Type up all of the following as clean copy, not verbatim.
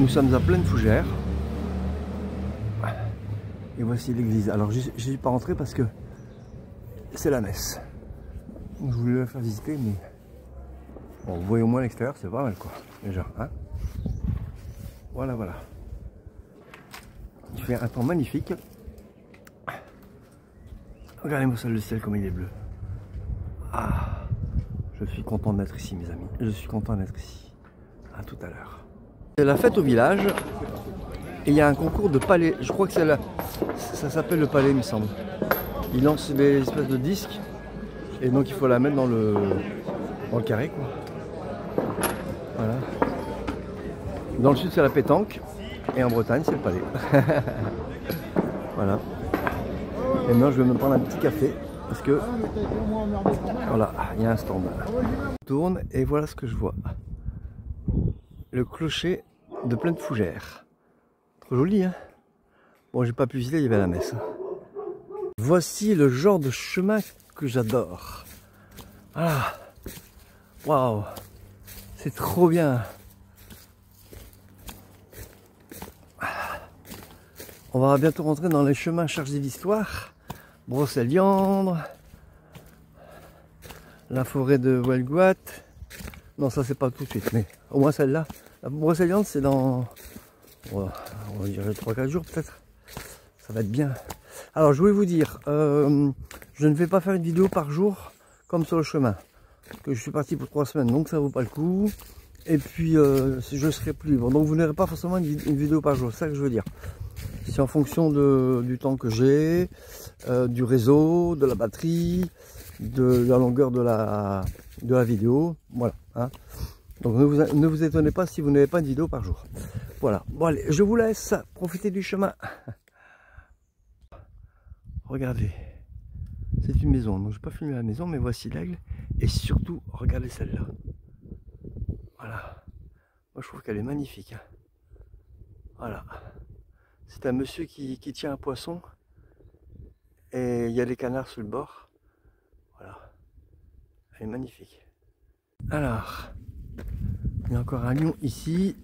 Nous sommes à Pleine Fougère. Et voici l'église. Alors je suis pas rentré parce que c'est la messe. Donc, je voulais la faire visiter, mais bon, vous voyez au moins l'extérieur, c'est pas mal quoi. Déjà, hein. Voilà, voilà. Il fait un temps magnifique. Regardez-moi ça, le ciel comme il est bleu. Ah, je suis content d'être ici, mes amis. Je suis content d'être ici. À tout à l'heure. C'est la fête au village. Et il y a un concours de palais. Je crois que c'est là. Ça s'appelle le palais, il me semble. Ils lancent des espèces de disques. Et donc il faut la mettre dans le carré, quoi. Voilà. Dans le sud, c'est la pétanque. Et en Bretagne, c'est le palais. Voilà. Et maintenant, je vais me prendre un petit café. Parce que, voilà, il y a un stand. Je tourne et voilà ce que je vois. Le clocher de Pleine Fougère. Trop joli, hein. Bon, j'ai pas pu visiter, il y avait la messe. Voici le genre de chemin que j'adore. Voilà. Waouh. C'est trop bien. On va bientôt rentrer dans les chemins chargés d'histoire. Brocéliande, la forêt de Huelgoat. Non, ça c'est pas tout de suite, mais au moins celle-là. La Brocéliande, c'est dans, on va dire 3-4 jours peut-être. Ça va être bien. Alors je voulais vous dire, je ne vais pas faire une vidéo par jour comme sur le chemin. Parce que je suis parti pour 3 semaines, donc ça vaut pas le coup. Et puis je serai plus libre. Donc vous n'aurez pas forcément une vidéo par jour, c'est ça que je veux dire. C'est en fonction du temps que j'ai, du réseau, de la batterie, de la longueur de la vidéo. Voilà. Hein. Donc ne vous étonnez pas si vous n'avez pas une vidéo par jour. Voilà. Bon allez, je vous laisse profiter du chemin. Regardez. C'est une maison. Donc je n'ai pas filmé la maison, mais voici l'aigle. Et surtout, regardez celle-là. Voilà. Moi je trouve qu'elle est magnifique. Hein. Voilà. C'est un monsieur qui tient un poisson et il y a des canards sur le bord. Voilà. Elle est magnifique. Alors, il y a encore un lion ici.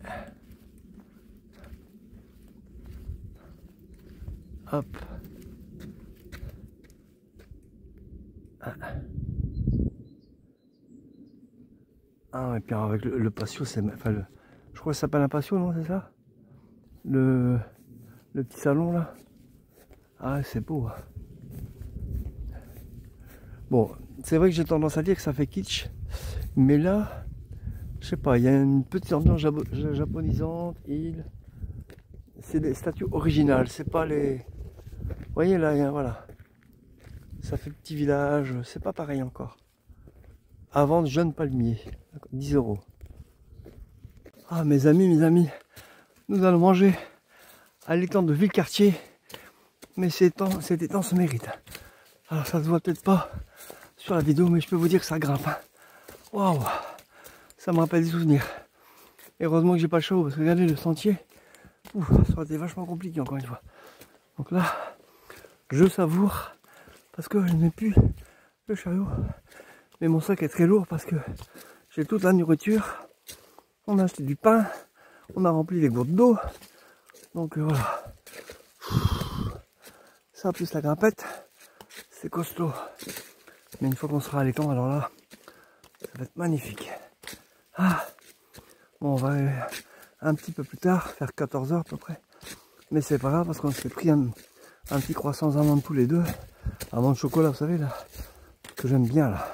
Hop. Ah, et puis avec le patio, c'est... Enfin, je crois que ça s'appelle un patio, non, c'est ça? Le petit salon, là. Ah, c'est beau. Bon, c'est vrai que j'ai tendance à dire que ça fait kitsch. Mais là, je sais pas, il y a une petite ambiance japonisante. C'est des statues originales, c'est pas les... Vous voyez là, voilà. Ça fait petit village, c'est pas pareil encore. À vendre jeune palmier, 10 €. Ah mes amis, nous allons manger à l'étang de Villecartier. Mais cet étang se mérite. Alors ça se voit peut-être pas sur la vidéo, mais je peux vous dire que ça grimpe. Waouh, ça me rappelle des souvenirs. Et heureusement que j'ai pas le chaud, parce que regardez le sentier. Ouh, ça aurait été vachement compliqué encore une fois. Donc là, je savoure, parce que je n'ai plus le chariot. Mais mon sac est très lourd parce que j'ai toute la nourriture. On a acheté du pain, on a rempli les gourdes d'eau. Donc voilà. Ça plus la grimpette, c'est costaud. Mais une fois qu'on sera à l'étang, alors là, ça va être magnifique. Ah, bon, on va un petit peu plus tard, faire 14 h à peu près. Mais c'est pas grave parce qu'on s'est pris un petit croissant aux amandes tous les deux. Amande chocolat, vous savez là, que j'aime bien là.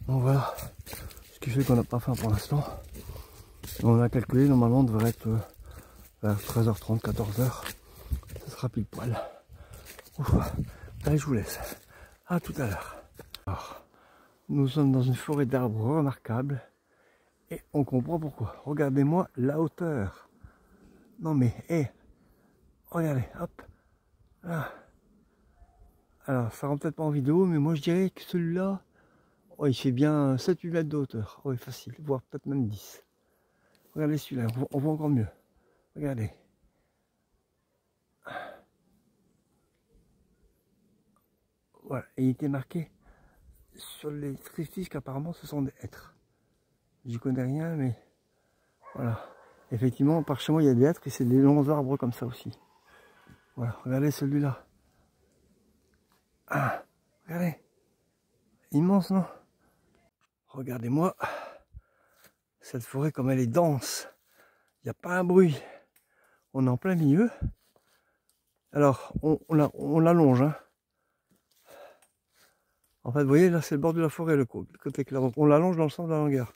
Donc voilà, ce qui fait qu'on n'a pas faim pour l'instant. On a calculé, normalement on devrait être vers 13h30, 14 h. Ça sera pile poil. Ouf. Allez, je vous laisse. À tout à l'heure. Nous sommes dans une forêt d'arbres remarquable. Et on comprend pourquoi. Regardez-moi la hauteur. Non mais, hé. Regardez, hop. Là. Alors, ça rend peut-être pas en vidéo, mais moi je dirais que celui-là, oh, il fait bien 7-8 mètres de hauteur. Oui, facile, voire peut-être même 10. Regardez celui-là, on voit encore mieux. Regardez. Voilà, et il était marqué sur les tréfiches qu'apparemment ce sont des hêtres. J'y connais rien, mais voilà. Effectivement, par chez moi, il y a des hêtres et c'est des longs arbres comme ça aussi. Voilà, regardez celui-là. Ah, regardez. Immense, non? Regardez-moi. Cette forêt, comme elle est dense. Il n'y a pas un bruit. On est en plein milieu. Alors, on l'allonge. Hein. En fait, vous voyez, là, c'est le bord de la forêt, le côté clair. Donc, on l'allonge dans le sens de la longueur.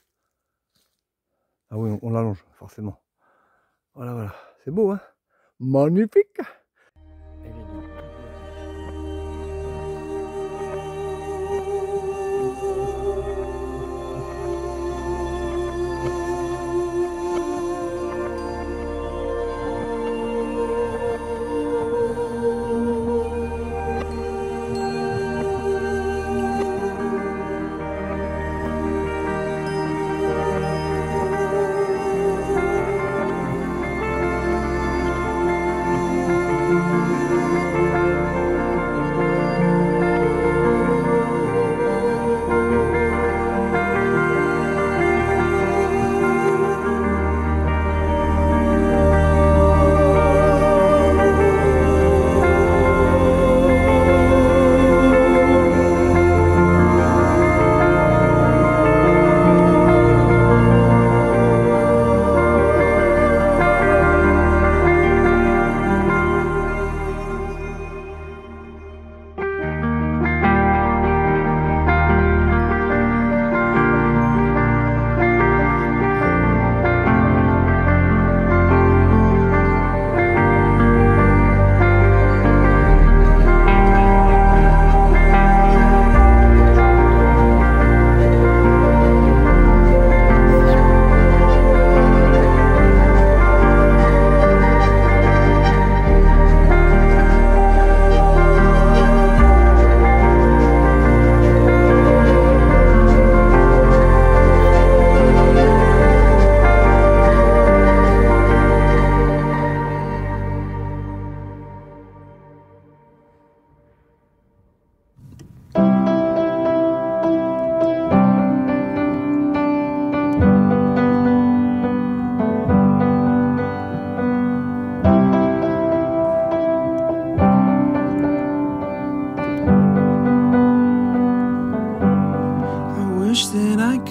Ah oui, on l'allonge, forcément. Voilà, voilà. C'est beau, hein? Magnifique!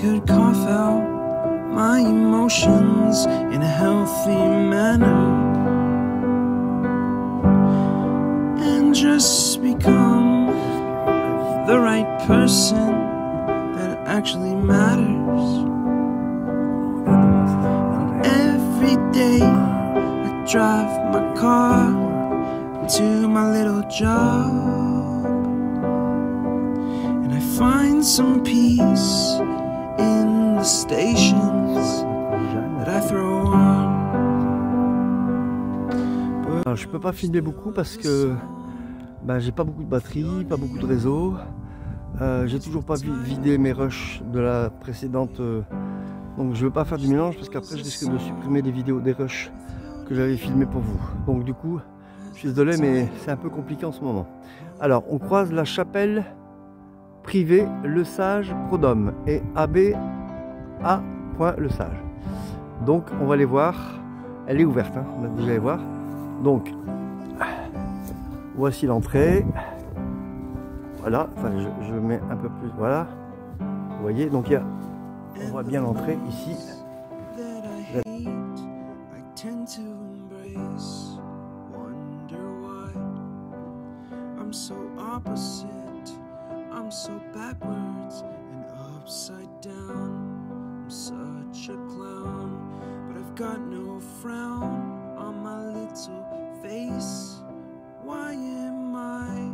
could cough out my emotions in a healthy manner and just become the right person that actually matters. Every day I drive my car to my little job and I find some peace in the stations that I throw on. Alors, je peux pas filmer beaucoup parce que j'ai pas beaucoup de batterie, pas beaucoup de réseau. J'ai toujours pas vidé mes rushs de la précédente, donc je veux pas faire du mélange parce qu'après je risque de supprimer les vidéos des rushs que j'avais filmés pour vous. Donc du coup, je suis désolé mais c'est un peu compliqué en ce moment. Alors on croise la chapelle privée Le Sage Prodhomme et AB A. Le Sage. Donc on va aller voir. Elle est ouverte, hein, on a déjà allé voir. Donc voici l'entrée. Voilà, enfin, je mets un peu plus, voilà. Vous voyez, donc on voit bien l'entrée ici. Why am I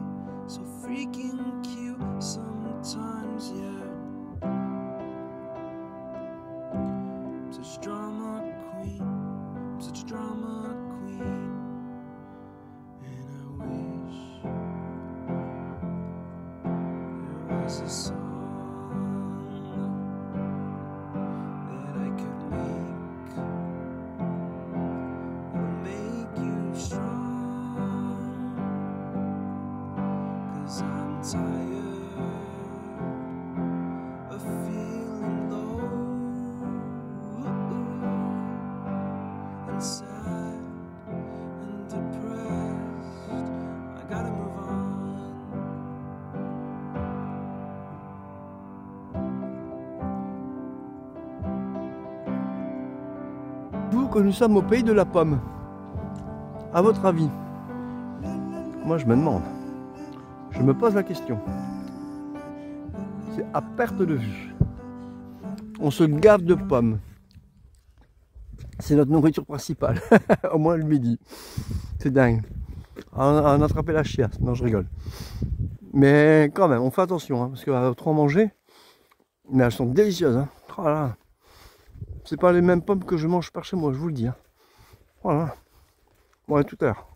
so freaking cute sometimes, yeah? I'm such a drama queen, I'm such a drama queen. And I wish there was a song that I could make that'll make you strong. I'm tired of feeling low, feeling sad and depressed. I gotta move on. D'où que nous sommes au pays de la pomme. À votre avis? Moi je me demande. Je me pose la question. C'est à perte de vue. On se gave de pommes. C'est notre nourriture principale. Au moins le midi. C'est dingue. On a attrapé la chiasse. Non, je rigole. Mais quand même, on fait attention. Hein, parce qu'à trop en manger. Mais elles sont délicieuses. Hein. Oh là là. C'est pas les mêmes pommes que je mange par chez moi, je vous le dis. Hein. Voilà. Bon, à tout à l'heure.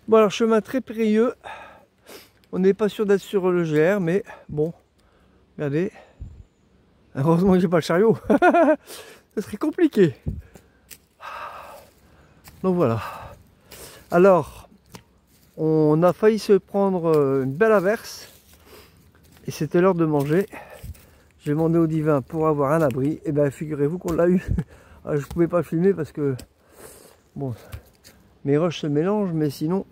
Bon alors chemin très périlleux, on n'est pas sûr d'être sur le GR, mais bon, regardez, heureusement que j'ai pas le chariot, ce serait compliqué. Donc voilà, alors on a failli se prendre une belle averse, et c'était l'heure de manger. J'ai demandé au divin pour avoir un abri, et bien figurez-vous qu'on l'a eu. Alors, je pouvais pas filmer parce que, bon, mes rushs se mélangent, mais sinon...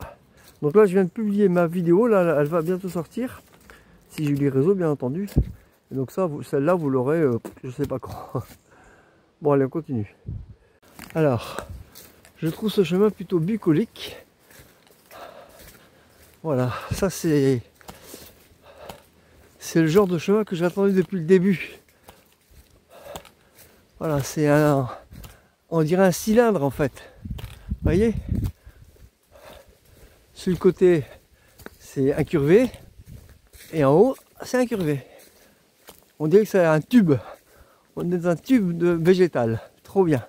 Donc là je viens de publier ma vidéo, là elle va bientôt sortir, si j'ai eu les réseaux bien entendu. Et donc ça, celle-là vous l'aurez, je sais pas quand. Bon allez on continue. Alors, je trouve ce chemin plutôt bucolique. Voilà, ça c'est le genre de chemin que j'ai attendu depuis le début. Voilà, c'est un, on dirait un cylindre en fait. Vous voyez? Sur le côté, c'est incurvé. Et en haut, c'est incurvé. On dirait que c'est un tube. On est dans un tube de végétal. Trop bien.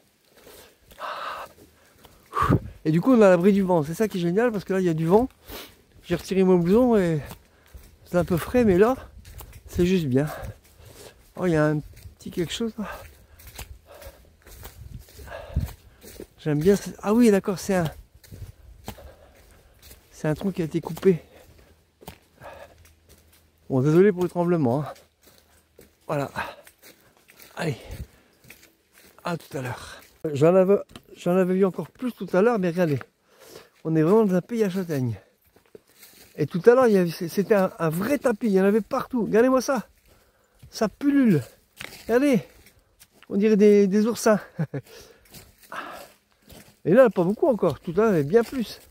Et du coup, on a l'abri du vent. C'est ça qui est génial parce que là, il y a du vent. J'ai retiré mon blouson et c'est un peu frais, mais là, c'est juste bien. Oh, il y a un petit quelque chose là. J'aime bien. Ah oui, d'accord, c'est un tronc qui a été coupé. Bon, désolé pour le tremblement. Hein. Voilà. Allez. À tout à l'heure. J'en avais vu encore plus tout à l'heure, mais regardez. On est vraiment dans un pays à châtaignes. Et tout à l'heure, c'était un vrai tapis. Il y en avait partout. Regardez-moi ça. Ça pullule. Regardez. On dirait des oursins. Et là, pas beaucoup encore. Tout à l'heure, il y avait bien plus.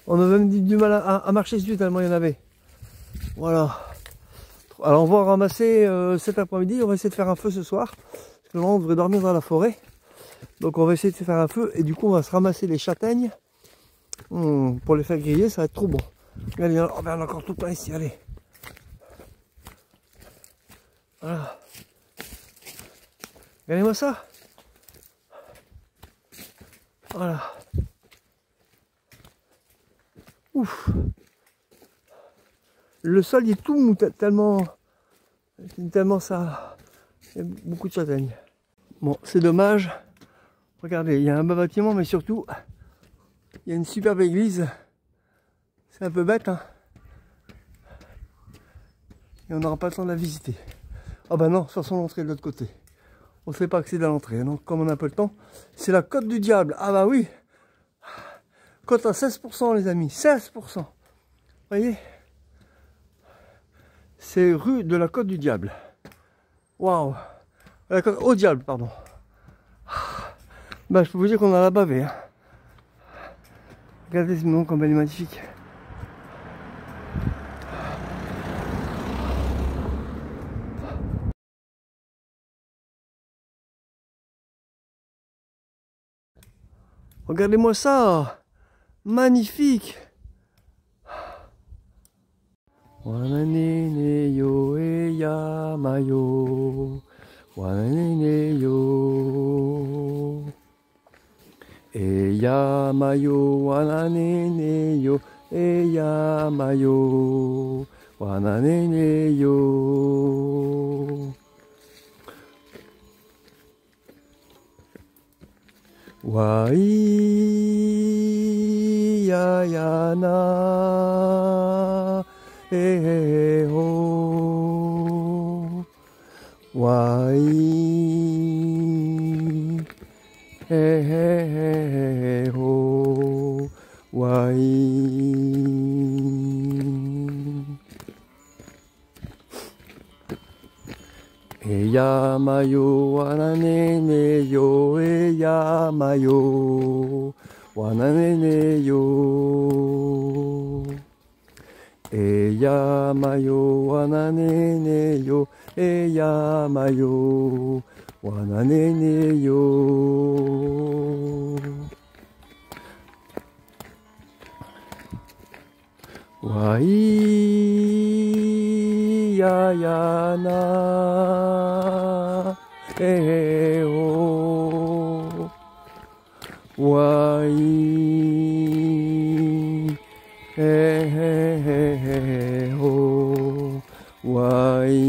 On a même du mal à marcher dessus tellement il y en avait. Voilà. Alors on va ramasser cet après-midi, on va essayer de faire un feu ce soir. Parce que normalement on devrait dormir dans la forêt. Donc on va essayer de faire un feu et du coup on va se ramasser les châtaignes. Pour les faire griller, ça va être trop bon. Regardez, on a encore tout plein ici, allez. Voilà. Regardez-moi ça. Voilà. Ouf. Le sol il est tout mou, tellement ça. Il y a beaucoup de châtaignes. Bon, c'est dommage. Regardez, il y a un beau bâtiment, mais surtout, il y a une superbe église. C'est un peu bête, hein. Et on n'aura pas le temps de la visiter. Ah bah non, façon l'entrée de l'autre côté. On ne sait pas accéder à l'entrée. Donc comme on a un peu le temps, c'est la Côte du Diable. Ah bah oui. Côte à 16% les amis, 16%. Vous voyez? C'est rue de la Côte du Diable. Waouh. Au diable, pardon. Bah je peux vous dire qu'on a la bavé. Hein. Regardez ce nom comme elle est magnifique. Regardez-moi ça. Magnifique. wananene yo e yama yo, wananene yo. E yama yo, wananene yo, e yama yo, wananene yo. Wai ya ya na e ho. Wai he ho. Wai. E yama yo, wananene yo, e yama yo, wananene yo. E yama yo, wananene yo, e yama yo, wananene yo. Wai ya ya na e ho. Wai he ho. Wai.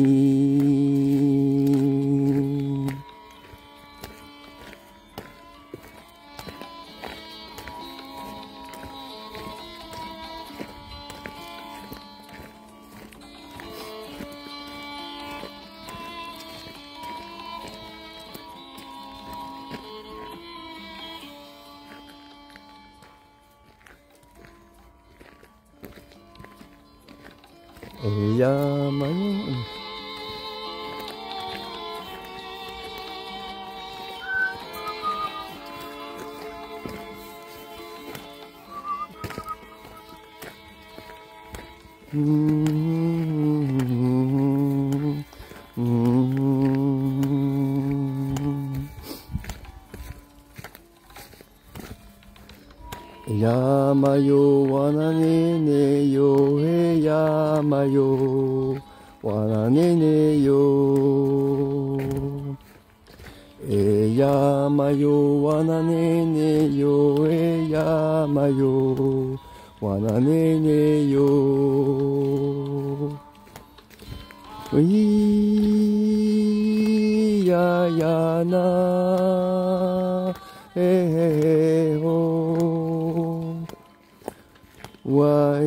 E yama yo. Yama yo, wananene yo, e yama yo, wananene yo. E yama yo, wananene yo, e yama yo, wananene yo. Wi ya ya na e ho. Wai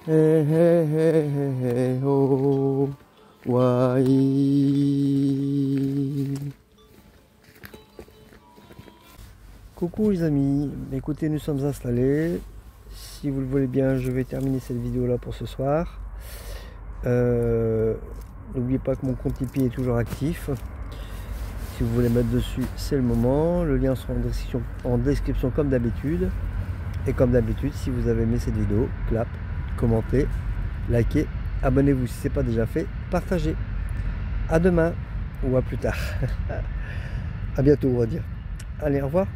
he ho. Wai. Coucou les amis, écoutez, nous sommes installés. Si vous le voulez bien, je vais terminer cette vidéo là pour ce soir. N'oubliez pas que mon compte Tipeee est toujours actif. Si vous voulez mettre dessus, c'est le moment. Le lien sera en description comme d'habitude. Et comme d'habitude, si vous avez aimé cette vidéo, clap, commentez, likez, abonnez-vous si ce n'est pas déjà fait, partagez. À demain ou à plus tard. À bientôt, on va dire. Allez, au revoir.